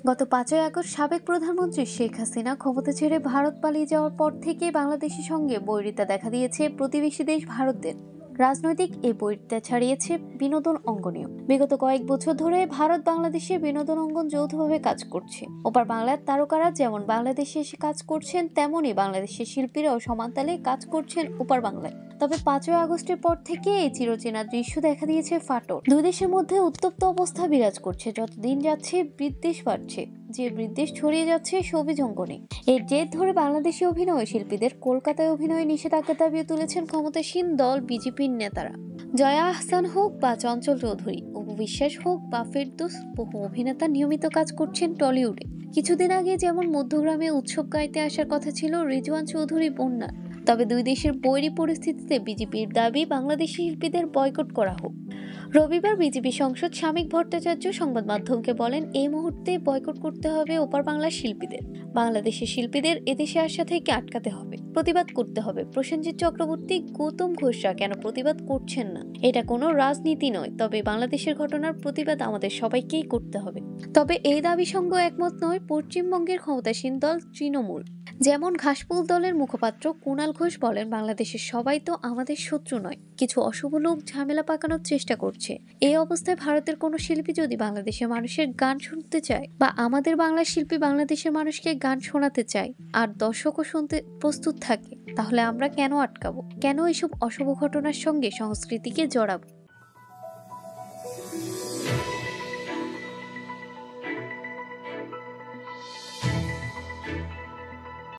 গত ৫ই আগস্ট সাবেক প্রধানমন্ত্রী শেখ হাসিনা ক্ষমতা ছেড়ে ভারত পালিয়ে যাওয়ার পর থেকে বাংলাদেশের সঙ্গে বৈরিতা দেখা দিয়েছে প্রতিবেশী দেশ ভারতের। রাজনৈতিক এই বৈরিতা ছাড়িয়েছে বিনোদন অঙ্গনেও। বিগত কয়েক বছর ধরে ভারত বাংলাদেশে বিনোদন অঙ্গন যৌথভাবে কাজ করছে। ওপার বাংলার তারকারা যেমন বাংলাদেশে এসে কাজ করছেন, তেমনই বাংলাদেশের শিল্পীরাও সমানতালে কাজ করছেন ওপার বাংলায়। তবে ৫ই আগস্টের পর থেকে এই চিরচেনা দৃশ্য দেখা দিয়েছে ফাটল। দুই দেশের মধ্যে উত্তপ্ত অবস্থা বিরাজ করছে। যতদিন যাচ্ছে বিদ্বেষ বাড়ছে, যে বিদ্বেষ ছড়িয়ে যাচ্ছে শোবিজ অঙ্গনে। এর জের ধরে বাংলাদেশি অভিনয় শিল্পীদের কলকাতায় অভিনয়ে নিষেধাজ্ঞা দাবি তুলেছেন ক্ষমতাসীন দল বিজেপির নেতারা। জয়া আহসান হোক বা চঞ্চল চৌধুরী, অপু বিশ্বাস হোক বা ফেরদৌস, বহু অভিনেতা নিয়মিত কাজ করছেন টলিউডে। কিছুদিন আগে যেমন মধ্যগ্রামে উৎসব গাইতে আসার কথা ছিল রিজওয়ান চৌধুরী বন্যার। তবে দুই দেশের বৈরী পরিস্থিতিতে বিজেপির দাবি বাংলাদেশি শিল্পীদের বয়কট করা হোক। রবিবার বিজেপি সাংসদ শামীক ভট্টাচার্য সংবাদ মাধ্যমকে বলেন, এই মুহূর্তে বয়কট করতে হবে ওপার বাংলার শিল্পীদের। বাংলাদেশের শিল্পীদের এদেশে আসা থেকে আটকাতে হবে, প্রতিবাদ করতে হবে। প্রসেনজিৎ চক্রবর্তী, গৌতম ঘোষরা কেন প্রতিবাদ করছেন না? এটা কোনো রাজনীতি নয়, তবে বাংলাদেশের ঘটনার প্রতিবাদ আমাদের সবাইকেই করতে হবে। তবে এই দাবির সঙ্গে একমত নয় পশ্চিমবঙ্গের ক্ষমতাসীন দল তৃণমূল। যেমন ঘাসফুল দলের মুখপাত্র কুণাল ঘোষ বলেন, বাংলাদেশের সবাই তো আমাদের শত্রু নয়, কিছু অশুভ লোক ঝামেলা পাকানোর চেষ্টা করছে। এই অবস্থায় ভারতের কোনো শিল্পী যদি বাংলাদেশের মানুষের গান শুনতে চায়, বা আমাদের বাংলার শিল্পী বাংলাদেশের মানুষকে গান শোনাতে চায়, আর দর্শকও শুনতে প্রস্তুত থাকে, তাহলে আমরা কেন আটকাবো? কেন এসব অশুভ ঘটনার সঙ্গে সংস্কৃতিকে জড়াবো?